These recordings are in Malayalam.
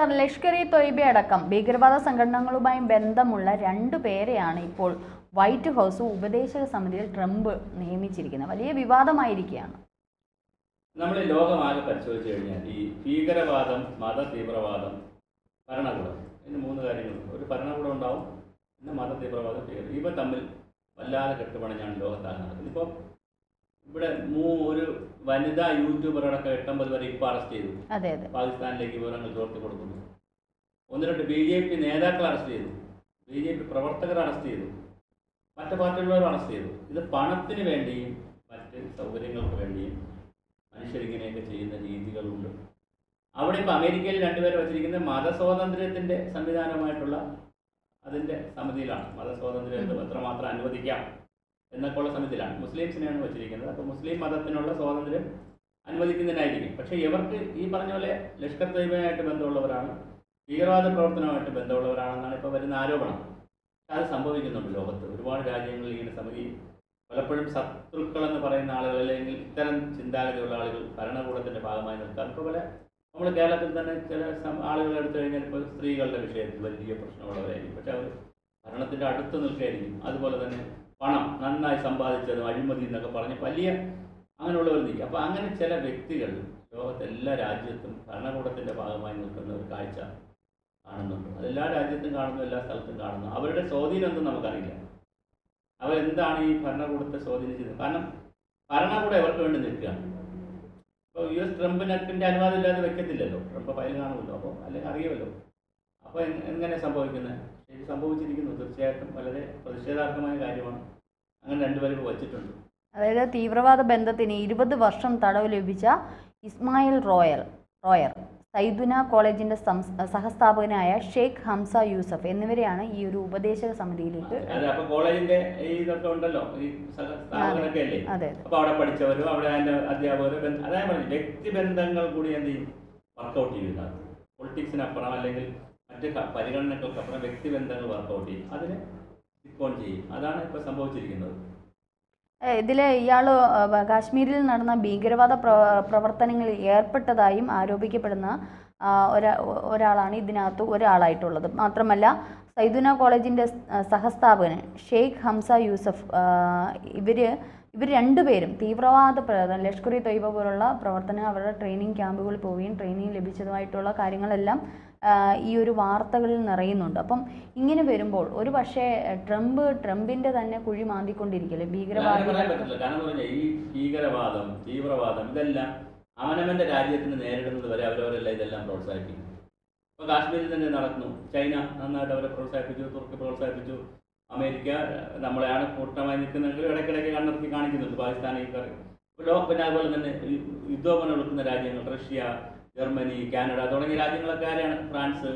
സർ, ലഷ്കർ ഇ തൊയ്ബ അടക്കം ഭീകരവാദ സംഘടനകളുമായി ബന്ധമുള്ള 2 പേരെയാണ് ഇപ്പോൾ വൈറ്റ് ഹൗസ് ഉപദേശക സമിതിയിൽ ട്രംപ് നിയമിച്ചിരിക്കുന്നത്. വലിയ വിവാദമായിരിക്കുകയാണ്. നമ്മൾ ഈ ലോകമാകെ പരിശോധിച്ച് കഴിഞ്ഞാൽ ഈ ഭീകരവാദം, മത തീവ്രവാദം, ഭരണകൂടം, ഇതിന് 3 കാര്യങ്ങളുണ്ട്. ഒരു ഭരണകൂടം ഉണ്ടാവും, പിന്നെ മത തീവ്രവാദം, ഭീകരം. ഇവ തമ്മിൽ വല്ലാതെ കെട്ടുപണഞ്ഞാണ് ലോകത്താകെ നടക്കുന്നത്. ഇപ്പോൾ ഇവിടെ ഒരു വനിതാ യൂട്യൂബറടക്കം 89 വരെ ഇപ്പോൾ അറസ്റ്റ് ചെയ്തു. പാകിസ്ഥാനിലേക്ക് വിവരങ്ങൾ ചോർത്തി കൊടുക്കുന്നു. 1-2 BJP നേതാക്കൾ അറസ്റ്റ് ചെയ്തു, BJP പ്രവർത്തകർ അറസ്റ്റ് ചെയ്തു, മറ്റു പാർട്ടികളുള്ളവർ അറസ്റ്റ് ചെയ്തു. ഇത് പണത്തിന് വേണ്ടിയും മറ്റ് സൗകര്യങ്ങൾക്ക് വേണ്ടിയും മനുഷ്യരിങ്ങനെയൊക്കെ ചെയ്യുന്ന രീതികളുണ്ട്. അവിടെ ഇപ്പോൾ അമേരിക്കയിൽ 2 പേരെ വച്ചിരിക്കുന്ന മതസ്വാതന്ത്ര്യത്തിൻ്റെ സംവിധാനമായിട്ടുള്ള അതിൻ്റെ സമിതിയിലാണ്. മതസ്വാതന്ത്ര്യം എത്രമാത്രം അനുവദിക്കാം എന്നൊക്കെയുള്ള സമിതിയിലാണ്. മുസ്ലിംസിനെയാണ് വച്ചിരിക്കുന്നത്. അപ്പോൾ മുസ്ലിം മതത്തിനുള്ള സ്വാതന്ത്ര്യം അനുവദിക്കുന്നതിനായിരിക്കും. പക്ഷേ ഇവർക്ക് ഈ പറഞ്ഞ പോലെ ലഷ്കർ തൊയ്ബയുമായിട്ട് ബന്ധമുള്ളവരാണ്, ഭീകരവാദ പ്രവർത്തനവുമായിട്ട് ബന്ധമുള്ളവരാണെന്നാണ് ഇപ്പോൾ വരുന്ന ആരോപണം. അത് സംഭവിക്കുന്നുണ്ട് ലോകത്ത്. ഒരുപാട് രാജ്യങ്ങളിൽ ഇങ്ങനെ സമിതി പലപ്പോഴും ശത്രുക്കളെന്ന് പറയുന്ന ആളുകൾ അല്ലെങ്കിൽ ഇത്തരം ചിന്താഗതിയുള്ള ആളുകൾ ഭരണകൂടത്തിൻ്റെ ഭാഗമായി നിൽക്കാം. ഇപ്പോൾ പല നമ്മൾ കേരളത്തിൽ തന്നെ ചില ആളുകൾ എടുത്തു കഴിഞ്ഞാൽ ഇപ്പോൾ സ്ത്രീകളുടെ വിഷയത്തിൽ വലിയ പ്രശ്നമുള്ളവരായിരിക്കും, പക്ഷെ അവർ ഭരണത്തിൻ്റെ അടുത്ത് നിൽക്കുകയായിരിക്കും. അതുപോലെ തന്നെ പണം നന്നായി സമ്പാദിച്ചതും അഴിമതി എന്നൊക്കെ പറഞ്ഞ് വലിയ അങ്ങനെയുള്ളവർ നിൽക്കും. അപ്പോൾ അങ്ങനെ ചില വ്യക്തികൾ ലോകത്തെ എല്ലാ രാജ്യത്തും ഭരണകൂടത്തിൻ്റെ ഭാഗമായി നിൽക്കുന്ന ഒരു കാഴ്ച കാണുന്നുണ്ട്. അതെല്ലാ രാജ്യത്തും കാണുന്നു, എല്ലാ സ്ഥലത്തും കാണുന്നു. അവരുടെ സ്വാധീനം എന്തും നമുക്കറിയില്ല. അവരെന്താണ് ഈ ഭരണകൂടത്തെ സ്വാധീനിച്ചത്? കാരണം ഭരണകൂടം അവർക്ക് വേണ്ടി നിൽക്കുകയാണ്. ഇപ്പോൾ US ട്രംപിനൊക്കെ അനുവാദം ഇല്ലാതെ വെക്കത്തില്ലല്ലോ, ട്രംപ് ഫയൽ കാണുമല്ലോ, അപ്പോൾ അല്ലെങ്കിൽ അറിയുമല്ലോ. അപ്പോൾ എങ്ങനെ സംഭവിക്കുന്നത്? ഇത് സംഭവിച്ചിരിക്കുന്നു. തീർച്ചയായിട്ടും വളരെ പ്രതിഷേധാർഹമായ കാര്യമാണ്. അങ്ങനെ 2 പേരും വച്ചിട്ടുണ്ട്. അതായത് തീവ്രവാദ ബന്ധത്തിന് 20 വർഷം തടവ് ലഭിച്ച ഇസ്മായിൽ റോയർ, സൈദുന കോളേജിന്റെ സഹസ്ഥാപകനായ ഷെയ്ഖ് ഹംസ യൂസഫ് എന്നിവരെയാണ് ഈ ഒരു ഉപദേശക സമിതിയിലേക്ക്. കോളേജിന്റെ ഇതൊക്കെ ഉണ്ടല്ലോ, ഈ സ്ഥാപനമൊക്കെ അല്ലേ, അപ്പൊ അവിടെ പഠിച്ചവരും അവിടെ അതിന്റെ അധ്യാപകരും, അതായത് പറഞ്ഞു വ്യക്തിബന്ധങ്ങൾ കൂടി എന്ത് ചെയ്യും, വർക്കൗട്ട് ചെയ്യുക. പൊളിറ്റിക്സിനപ്പുറം അല്ലെങ്കിൽ മറ്റ് പരിഗണനകൾക്കപ്പുറം വ്യക്തിബന്ധങ്ങൾ വർക്കൗട്ട് ചെയ്യും, അതിന് റിപ്പോൺ ചെയ്യും. അതാണ് ഇപ്പോൾ സംഭവിച്ചിരിക്കുന്നത്. ഇതിൽ ഇയാൾ കാശ്മീരിൽ നടന്ന ഭീകരവാദ പ്രവർത്തനങ്ങളിൽ ഏർപ്പെട്ടതായും ആരോപിക്കപ്പെടുന്ന ഒരാളാണ് ഇതിനകത്ത് ഒരാളായിട്ടുള്ളത്. മാത്രമല്ല സൈദുന കോളേജിൻ്റെ സഹസ്ഥാപകൻ ഷെയ്ഖ് ഹംസ യൂസഫ്, ഇവർ 2 പേരും തീവ്രവാദ ലഷ്കർ ഇ തൊയ്ബ പോലുള്ള പ്രവർത്തനം അവരുടെ ട്രെയിനിങ് ക്യാമ്പുകളിൽ പോവുകയും ട്രെയിനിങ് ലഭിച്ചതുമായിട്ടുള്ള കാര്യങ്ങളെല്ലാം ഈ ഒരു വാർത്തകളിൽ നിറയുന്നുണ്ട്. അപ്പം ഇങ്ങനെ വരുമ്പോൾ ഒരു പക്ഷേ ട്രംപിന്റെ തന്നെ കുഴി മാന്തിക്കൊണ്ടിരിക്കല്ലേ ഭീകരവാദികൾ? ഈ ഭീകരവാദം, തീവ്രവാദം ഇതെല്ലാം അവനവന്റെ രാജ്യത്തിന് നേരിടുന്നത് വരെ അവരവരെല്ലാം ഇതെല്ലാം പ്രോത്സാഹിപ്പിക്കും. ഇപ്പോൾ കാശ്മീരിൽ തന്നെ നടക്കുന്നു. ചൈന നന്നായിട്ട് അവരെ പ്രോത്സാഹിപ്പിച്ചു, തുർക്കി പ്രോത്സാഹിപ്പിച്ചു, അമേരിക്ക നമ്മളെയാണ് കൂട്ടമായി നിൽക്കുന്നതെങ്കിലും ഇടയ്ക്കിടയ്ക്ക് കണ്ണിറക്കി കാണിക്കുന്നുണ്ട് പാകിസ്ഥാനിൽ. പിന്നെ അതുപോലെ തന്നെ യുദ്ധോപനം എടുക്കുന്ന രാജ്യങ്ങൾ റഷ്യ, ജർമ്മനി, കാനഡ തുടങ്ങിയ രാജ്യങ്ങളൊക്കെ ആരെയാണ്? ഫ്രാൻസ്,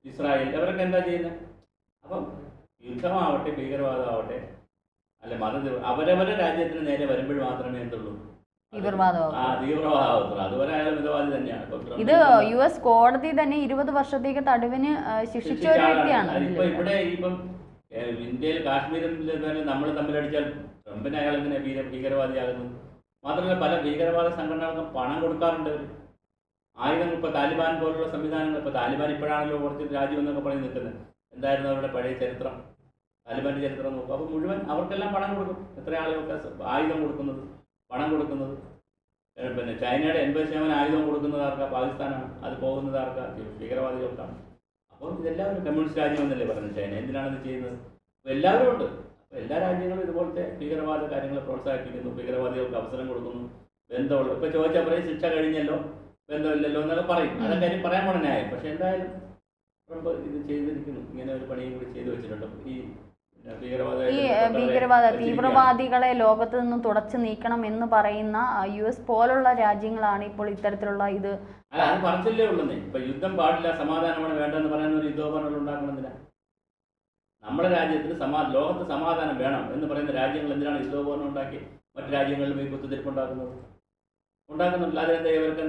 ഇസ്രായേൽ, അവരൊക്കെ എന്താ ചെയ്യുന്നത്? അപ്പം യുദ്ധമാവട്ടെ ഭീകരവാദമാവട്ടെ അല്ലെ അവരവരുടെ രാജ്യത്തിന് നേരെ വരുമ്പോൾ മാത്രമേ എന്തുള്ളൂ തീവ്രവാദം. അതുവരെ അയാൾ മിതവാദി തന്നെയാണ്. ഇത് US കോടതി തന്നെ 20 വർഷത്തേക്ക് തടവിന് ശിക്ഷിച്ച ഒരു വ്യക്തിയാണ്. ഇപ്പൊ ഇവിടെ ഇപ്പം ഇന്ത്യയിൽ കാശ്മീരിൽ നമ്മൾ തമ്മിലടിച്ചാൽ ട്രംപിന് അയാൾ എങ്ങനെ ഭീകരവാദിയാകുന്നു? മാത്രമല്ല പല ഭീകരവാദ സംഘടനകൾക്കും പണം കൊടുക്കാറുണ്ട് അവർ. ആയുധങ്ങൾ ഇപ്പോൾ താലിബാൻ പോലുള്ള സംവിധാനങ്ങൾ, ഇപ്പോൾ താലിബാൻ ഇപ്പോഴാണല്ലോ കുറച്ച് രാജ്യം എന്നൊക്കെ പറഞ്ഞ് നിൽക്കുന്നത്. എന്തായിരുന്നു അവരുടെ പഴയ ചരിത്രം, താലിബാൻ്റെ ചരിത്രം നോക്കും. അപ്പോൾ മുഴുവൻ അവർക്കെല്ലാം പണം കൊടുക്കും. എത്ര ആളുകൾക്ക് ആയുധം കൊടുക്കുന്നത്, പണം കൊടുക്കുന്നത്? പിന്നെ ചൈനയുടെ 80% ആയുധം കൊടുക്കുന്നത് ആർക്കാ? പാകിസ്ഥാനാണ്. അത് പോകുന്നത് ആർക്കാ? ഭീകരവാദികൾക്കാണ്. അപ്പോൾ ഇതെല്ലാം ഒരു കമ്മ്യൂണിസ്റ്റ് രാജ്യമെന്നല്ലേ പറയുന്നത് ചൈന. എന്തിനാണ് ഇത് ചെയ്യുന്നത്? അപ്പോൾ എല്ലാവരും ഉണ്ട്. അപ്പോൾ എല്ലാ രാജ്യങ്ങളും ഇതുപോലത്തെ ഭീകരവാദ കാര്യങ്ങളെ പ്രോത്സാഹിപ്പിക്കുന്നു, ഭീകരവാദികൾക്ക് അവസരം കൊടുക്കുന്നു. ബന്ധമുള്ള ഇപ്പോൾ ചോദിച്ചാൽ പറയും ശിക്ഷ കഴിഞ്ഞല്ലോ, ബന്ധമില്ലല്ലോ എന്നൊക്കെ പറയും. അതൊക്കെ കാര്യം പറയാൻ പോണ ന്യായം. പക്ഷെ എന്തായാലും ട്രംപ് ഇത് ചെയ്തിരിക്കുന്നു. ഇങ്ങനെ ഒരു പണിയും കൂടി ചെയ്തു വെച്ചിട്ടുണ്ട്. ഈ ഭീകരവാദ തീവ്രവാദികളെ ലോകത്ത് നിന്നും തുടച്ചു നീക്കണം എന്ന് പറയുന്ന US പോലുള്ള രാജ്യങ്ങളാണ് ഇപ്പോൾ ഇത്തരത്തിലുള്ള ഇത്. അത് പറച്ചില്ലേ ഉള്ളൂ. ഇപ്പൊ യുദ്ധം പാടില്ല, സമാധാനമാണ് വേണ്ടെന്ന് പറയുന്ന ഒരു യുദ്ധോപകരണങ്ങൾ ഉണ്ടാക്കണമെന്നില്ല. നമ്മുടെ രാജ്യത്തിന് ലോകത്ത് സമാധാനം വേണം എന്ന് പറയുന്ന രാജ്യങ്ങൾ എന്തിനാണ് യുദ്ധോപകരണം ഉണ്ടാക്കി മറ്റു രാജ്യങ്ങളിൽ പോയി കുത്തിത്തിരിപ്പുണ്ടാക്കുന്നത്? ഉണ്ടാക്കുന്നുണ്ട്. അതിനെന്താ ഇവർക്ക്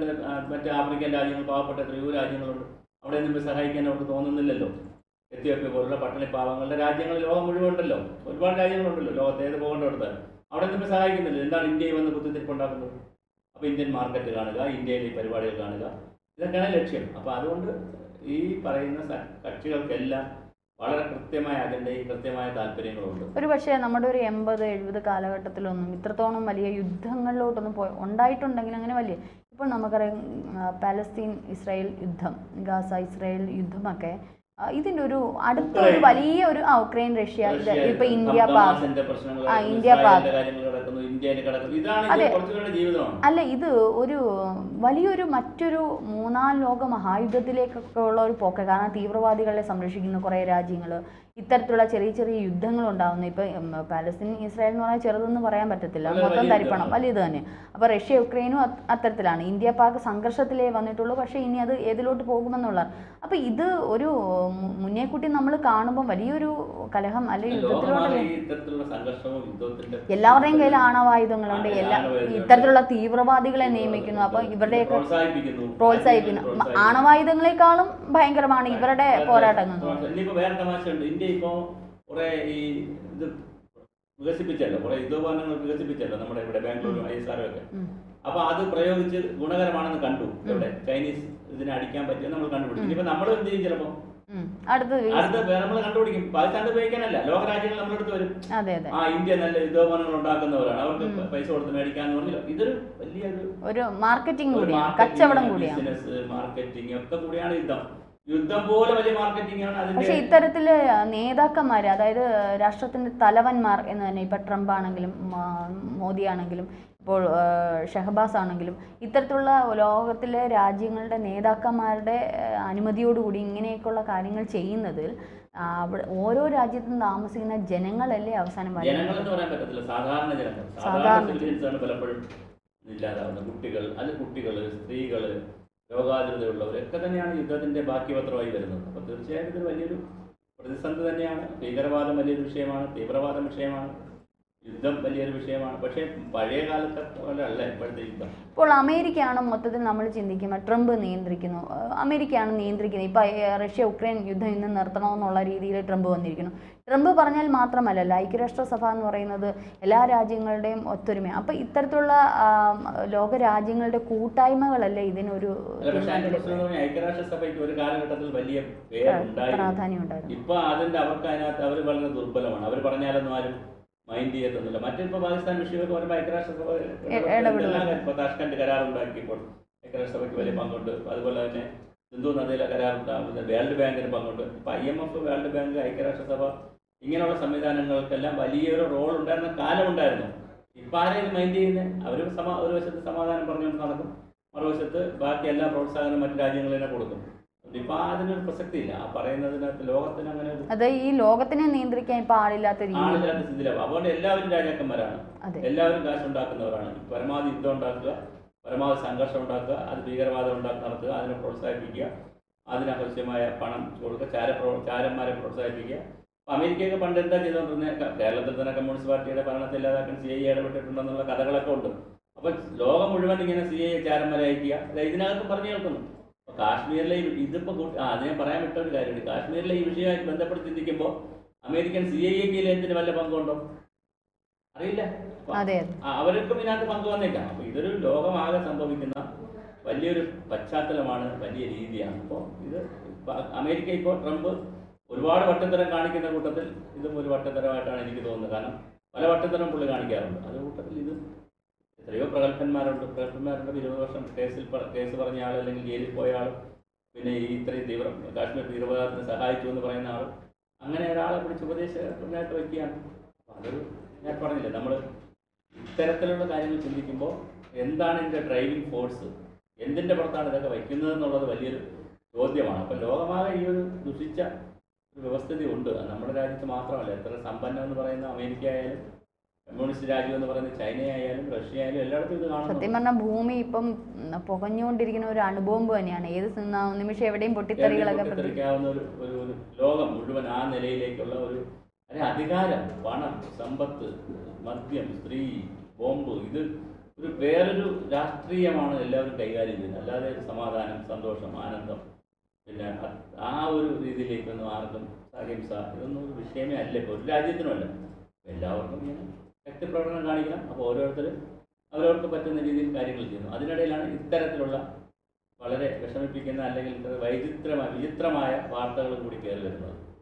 മറ്റ് ആഫ്രിക്കൻ രാജ്യങ്ങൾ, പാവപ്പെട്ട എത്രയോ രാജ്യങ്ങളുണ്ട്, അവിടെ നിന്ന് സഹായിക്കാൻ അവർക്ക് തോന്നുന്നില്ലല്ലോ. എത്യോപ്യ പോലുള്ള പട്ടിണി പാവങ്ങളുടെ രാജ്യങ്ങൾ ലോകം മുഴുവൻ ഉണ്ടല്ലോ, ഒരുപാട് രാജ്യങ്ങളുണ്ടല്ലോ ലോകത്ത്. ഏത് പോകേണ്ടടുത്ത് അവിടെ നിന്ന് സഹായിക്കുന്നില്ല. എന്താണ് ഇന്ത്യയിൽ വന്ന് കുത്തിത്തിരിപ്പുണ്ടാക്കുന്നത്? അപ്പോൾ ഇന്ത്യൻ മാർക്കറ്റ് കാണുക, ഇന്ത്യയിലെ പരിപാടികൾ കാണുക, ഇതൊക്കെയാണ് ലക്ഷ്യം. അപ്പോൾ അതുകൊണ്ട് ഈ പറയുന്ന കക്ഷികൾക്കെല്ലാം വളരെ കൃത്യമായ അജണ്ടയും കൃത്യമായ താല്പര്യങ്ങളുണ്ട്. ഒരു പക്ഷേ നമ്മുടെ ഒരു 80-70 കാലഘട്ടത്തിലൊന്നും ഇത്രത്തോളം വലിയ യുദ്ധങ്ങളിലോട്ടൊന്നും ഉണ്ടായിട്ടുണ്ടെങ്കിൽ അങ്ങനെ വലിയ, ഇപ്പോൾ നമുക്കറിയാം പാലസ്തീൻ ഇസ്രായേൽ യുദ്ധം, ഗാസ ഇസ്രായേൽ യുദ്ധമൊക്കെ ഇതിൻ്റെ ഒരു അടുത്ത ഒരു വലിയ ഒരു ഉക്രൈൻ റഷ്യ, ഇത് ഇപ്പൊ ഇന്ത്യ പാക്, ഇന്ത്യ പാക്, അതെ അല്ല, ഇത് ഒരു വലിയൊരു മറ്റൊരു മൂന്നാം ലോക മഹായുദ്ധത്തിലേക്കൊക്കെ ഉള്ള ഒരു പോക്ക്. കാരണം തീവ്രവാദികളെ സംരക്ഷിക്കുന്ന കുറേ രാജ്യങ്ങൾ, ഇത്തരത്തിലുള്ള ചെറിയ ചെറിയ യുദ്ധങ്ങൾ ഉണ്ടാകുന്നു. ഇപ്പം പാലസ്തീൻ ഇസ്രായേൽ എന്ന് പറഞ്ഞാൽ ചെറുതെന്ന് പറയാൻ പറ്റത്തില്ല, മൊത്തം തരിപ്പണം വലുത് തന്നെ. അപ്പോൾ റഷ്യ യുക്രൈനും അത്തരത്തിലാണ്. ഇന്ത്യ പാക് സംഘർഷത്തിലേ വന്നിട്ടുള്ളൂ, പക്ഷേ ഇനി അത് ഏതിലോട്ട് പോകുമെന്നുള്ളതാണ്. അപ്പോൾ ഇത് ഒരു മുന്നേക്കൂട്ടി നമ്മൾ കാണുമ്പോൾ വലിയൊരു കലഹം അല്ലെങ്കിൽ യുദ്ധത്തിലോട്ട്, എല്ലാവരുടെയും കയ്യിൽ ആണവായുധങ്ങളുണ്ട്, ഇത്തരത്തിലുള്ള തീവ്രവാദികളെ നിയമിക്കുന്നു. അപ്പോൾ ഇവരുടെയൊക്കെ പ്രോത്സാഹിപ്പിക്കുന്നു. ആണവായുധങ്ങളെക്കാളും ഭയങ്കരമാണ് ഇവരുടെ പോരാട്ടങ്ങൾ. ഇപ്പോൾ കുറേ ഈ ഇത് വികസിപ്പിച്ചല്ലോ, കുറേ യുദ്ധോപകരണങ്ങൾ വികസിപ്പിച്ചല്ലോ നമ്മുടെ ഇവിടെ ബാംഗ്ലൂരും ISRO ഒക്കെ. അപ്പൊ അത് പ്രയോഗിച്ച് ഗുണകരമാണെന്ന് കണ്ടു. ഇവിടെ ചൈനീസ് ഇതിനെ അടിക്കാൻ പറ്റിയ നമ്മൾ കണ്ടുപിടിക്കും. ഇനിയിപ്പോ നമ്മൾ എന്ത് ചെയ്യും, ചിലപ്പോ അടുത്ത നമ്മൾ കണ്ടുപിടിക്കും. പാകിസ്ഥാൻ ഉപയോഗിക്കാനല്ല, ലോകരാജ്യങ്ങൾ നമ്മുടെ അടുത്ത് വരും. ഇന്ത്യ നല്ല യുദ്ധോപകരണങ്ങൾ ഉണ്ടാക്കുന്നവരാണ്, അവർക്ക് പൈസ കൊടുത്ത് മേടിക്കാന്ന് പറഞ്ഞില്ല. ഇതൊരു വലിയൊരു മാർക്കറ്റിംഗ് കൂടിയാണ്, കച്ചവടം കൂടിയാണ്, ബിസിനസ് മാർക്കറ്റിംഗ് ഒക്കെ കൂടിയാണ് യുദ്ധം പോലെ വലിയ മാർക്കറ്റിംഗ് ആണ്. പക്ഷേ ഇത്തരത്തിൽ നേതാക്കന്മാർ, അതായത് രാഷ്ട്രത്തിന്റെ തലവന്മാർ എന്ന് തന്നെ, ഇപ്പൊ ട്രംപ് ആണെങ്കിലും മോദി ആണെങ്കിലും ഇപ്പോൾ ഷഹബാസ് ആണെങ്കിലും, ഇത്തരത്തിലുള്ള ലോകത്തിലെ രാജ്യങ്ങളുടെ നേതാക്കന്മാരുടെ അനുമതിയോടുകൂടി ഇങ്ങനെയൊക്കെയുള്ള കാര്യങ്ങൾ ചെയ്യുന്നതിൽ അവിടെ ഓരോ രാജ്യത്തും താമസിക്കുന്ന ജനങ്ങളല്ലേ അവസാനം ജനങ്ങളെന്ന് പറയാൻ പറ്റത്തില്ല, സാധാരണ ജനങ്ങൾ, സാധാരണ പലപ്പോഴും ഇല്ലാതാവുന്ന കുട്ടികൾ, സ്ത്രീകൾ, രോഗാതുരതയുള്ളവരൊക്കെ തന്നെയാണ് യുദ്ധത്തിന്റെ ബാക്കി പത്രമായി വരുന്നത്. അപ്പോൾ തീർച്ചയായും ഇത് വലിയൊരു പ്രതിസന്ധി തന്നെയാണ്. ഭീകരവാദം വലിയൊരു വിഷയമാണ്, തീവ്രവാദം വിഷയമാണ്, യുദ്ധം വലിയൊരു വിഷയമാണ്. പക്ഷേ പഴയ കാലത്തെ പോലെ അല്ല ഇപ്പോഴത്തെ യുദ്ധം. ഇപ്പോൾ അമേരിക്കയാണ് മൊത്തത്തിൽ നമ്മൾ ചിന്തിക്കുമ്പോൾ ട്രംപ് നിയന്ത്രിക്കുന്നു, അമേരിക്കയാണ് നിയന്ത്രിക്കുന്നത്. ഇപ്പോൾ റഷ്യ ഉക്രൈൻ യുദ്ധം ഇന്ന് നിർത്തണമെന്നുള്ള രീതിയിൽ ട്രംപ് വന്നിരിക്കുന്നു. ട്രംപ് പറഞ്ഞാൽ മാത്രമല്ലല്ലോ, ഐക്യരാഷ്ട്രസഭ എന്ന് പറയുന്നത് എല്ലാ രാജ്യങ്ങളുടെയും ഒത്തൊരുമ. അപ്പോൾ ഇത്തരത്തിലുള്ള ലോകരാജ്യങ്ങളുടെ കൂട്ടായ്മകളല്ലേ ഇതിനൊരു ഐക്യരാഷ്ട്രസഭയ്ക്ക് ഒരു കാലഘട്ടത്തിൽ വലിയ പ്രാധാന്യം ഉണ്ടായിരുന്നു. ഇപ്പൊ അതിന്റെ അവർക്ക് അതിനകത്ത് അവർ വളരെ ദുർബലമാണ്. അവർ പറഞ്ഞാലൊന്നും ആരും മൈൻഡ് ചെയ്യത്തൊന്നുമില്ല. മറ്റിപ്പോൾ പാകിസ്ഥാൻ വിഷയമൊക്കെ പറയുമ്പോൾ ഐക്യരാഷ്ട്രസഭ ഇപ്പോൾ താഷ്കന്റ് കരാറുണ്ടാക്കിയപ്പോൾ ഐക്യരാഷ്ട്രസഭയ്ക്ക് വലിയ പങ്കുണ്ട്. അതുപോലെ തന്നെ സിന്ധു നദിയിലെ കരാറുണ്ടാകുന്നത് വേൾഡ് ബാങ്കിന് പങ്കുണ്ട്. ഇപ്പം IMF, വേൾഡ് ബാങ്ക്, ഐക്യരാഷ്ട്രസഭ ഇങ്ങനെയുള്ള സംവിധാനങ്ങൾക്കെല്ലാം വലിയൊരു റോൾ ഉണ്ടായിരുന്ന കാലമുണ്ടായിരുന്നു. ഇപ്പം ആരെയും മൈൻഡ് ചെയ്യുന്നത്? അവർ ഒരു വശത്ത് സമാധാനം പറഞ്ഞുകൊണ്ട് നടക്കും, മറുവശത്ത് ബാക്കി എല്ലാ പ്രോത്സാഹനവും മറ്റു രാജ്യങ്ങളിനെ കൊടുക്കും. ഇപ്പൊ അതിനൊരു പ്രസക്തി ഇല്ല. ആ പറയുന്നതിനകത്ത് ലോകത്തിന് അങ്ങനെ ഈ ലോകത്തിനെ നിയന്ത്രിക്കാൻ ഇപ്പൊ ആളില്ലാത്ത സ്ഥിതിയിലാണ്. അതുകൊണ്ട് എല്ലാവരും രാജാക്കന്മാരാണ്, എല്ലാവരും കാശുണ്ടാക്കുന്നവരാണ്. പരമാവധി യുദ്ധം ഉണ്ടാക്കുക, പരമാവധി സംഘർഷം ഉണ്ടാക്കുക, അത് ഭീകരവാദം നടത്തുക, അതിനെ പ്രോത്സാഹിപ്പിക്കുക, അതിനാവശ്യമായ പണം കൊടുക്കുക, ചാരന്മാരെ പ്രോത്സാഹിപ്പിക്കുക. അമേരിക്കയൊക്കെ പണ്ട് എന്താ ചെയ്തുകൊണ്ടിരുന്നത്? കേരളത്തിൽ തന്നെ കമ്മ്യൂണിസ്റ്റ് പാർട്ടിയുടെ ഭരണത്തെ ഇല്ലാതാക്കാൻ CIA ഇടപെട്ടിട്ടുണ്ടെന്നുള്ള കഥകളൊക്കെ ഉണ്ട്. അപ്പൊ ലോകം മുഴുവൻ ഇങ്ങനെ CIA ചാരന്മാരെ അയക്കുക, ഇതിനകത്ത് പറഞ്ഞു കേൾക്കുന്നു. കാശ്മീരിലെ ഇതിപ്പോ അതിനെ പറയാൻ വിട്ട ഒരു കാര്യമുണ്ട്. കാശ്മീരിലെ ഈ വിഷയമായിട്ട് ബന്ധപ്പെട്ട് ചിന്തിക്കുമ്പോൾ അമേരിക്കൻ CIA എന്തിന് വല്ല പങ്കുണ്ടോ അറിയില്ല. അവർക്കും ഇതിനകത്ത് പങ്ക് വന്നേക്കാം. അപ്പൊ ഇതൊരു ലോകമാകെ സംഭവിക്കുന്ന വലിയൊരു പശ്ചാത്തലമാണ്, വലിയ രീതിയാണ്. അപ്പോൾ ഇത് അമേരിക്ക ഇപ്പോൾ ട്രംപ് ഒരുപാട് വട്ടത്തരം കാണിക്കുന്ന കൂട്ടത്തിൽ ഇതും ഒരു വട്ടത്തരമായിട്ടാണ് എനിക്ക് തോന്നുന്നത്. കാരണം പല വട്ടത്തരം പുള്ളി കാണിക്കാറുണ്ട്. അത് കൂട്ടത്തിൽ ഇത് എത്രയോ പ്രഗത്ഭന്മാരുണ്ട്. 20 വർഷം കേസ് പറഞ്ഞ ആൾ, അല്ലെങ്കിൽ ജയിലിൽ പോയ ആൾ, പിന്നെ ഈ ഇത്രയും കാശ്മീർ തീവ്രവാദത്തിന് സഹായിച്ചു എന്ന് പറയുന്ന ആൾ, അങ്ങനെ ഒരാളെ പിടിച്ച് ഉപദേശമായിട്ട് വയ്ക്കുകയാണ്. അതൊരു ഞാൻ പറഞ്ഞില്ല, നമ്മൾ ഇത്തരത്തിലുള്ള കാര്യങ്ങൾ ചിന്തിക്കുമ്പോൾ എന്താണ് ഇതിൻ്റെ ഡ്രൈവിംഗ് ഫോഴ്സ്, എന്തിൻ്റെ പുറത്താണ് ഇതൊക്കെ വയ്ക്കുന്നത് എന്നുള്ളത് വലിയൊരു ചോദ്യമാണ്. അപ്പോൾ ലോകമാകെ ഈ ഒരു ദുഷിച്ച ഒരു വ്യവസ്ഥിതി ഉണ്ട്. നമ്മുടെ രാജ്യത്ത് മാത്രമല്ല, എത്ര സമ്പന്നം എന്ന് പറയുന്ന അമേരിക്ക ആയാലും കമ്മ്യൂണിസ്റ്റ് രാജ്യം എന്ന് പറയുന്നത് ചൈന ആയാലും റഷ്യ ആയാലും എല്ലായിടത്തും ഇത് കാണുന്നു. സത്യം പറഞ്ഞാൽ ഭൂമി ഇപ്പം പുകഞ്ഞുകൊണ്ടിരിക്കുന്ന ഒരു അനുഭവം തന്നെയാണ്. ഏത് നിമിഷം എവിടെയും പൊട്ടിത്തെറിക്കാവുന്ന ഒരു ലോകം മുഴുവൻ ആ നിലയിലേക്കുള്ള ഒരു അധികാരം, പണം, സമ്പത്ത്, മദ്യം, സ്ത്രീ, ബോംബ്, ഇത് ഒരു വേറൊരു രാഷ്ട്രീയമാണ് എല്ലാവരും കൈകാര്യം ചെയ്യുന്നത്. അല്ലാതെ സമാധാനം, സന്തോഷം, ആനന്ദം, പിന്നെ ആ ഒരു രീതിയിലേക്കൊന്നും ആർക്കും അഹിംസ ഇതൊന്നും ഒരു വിഷയമേ അല്ല. ഇപ്പോൾ ഒരു രാജ്യത്തിനുമല്ല, എല്ലാവർക്കും ഇങ്ങനെ ശക്തിപ്രകടനം കാണിക്കണം. അപ്പോൾ ഓരോരുത്തരും അവരവർക്ക് പറ്റുന്ന രീതിയിൽ കാര്യങ്ങൾ ചെയ്യുന്നു. അതിനിടയിലാണ് ഇത്തരത്തിലുള്ള വളരെ വിഷമിപ്പിക്കുന്ന അല്ലെങ്കിൽ വിചിത്രമായ വാർത്തകളും കൂടി കയറി വരുന്നത്.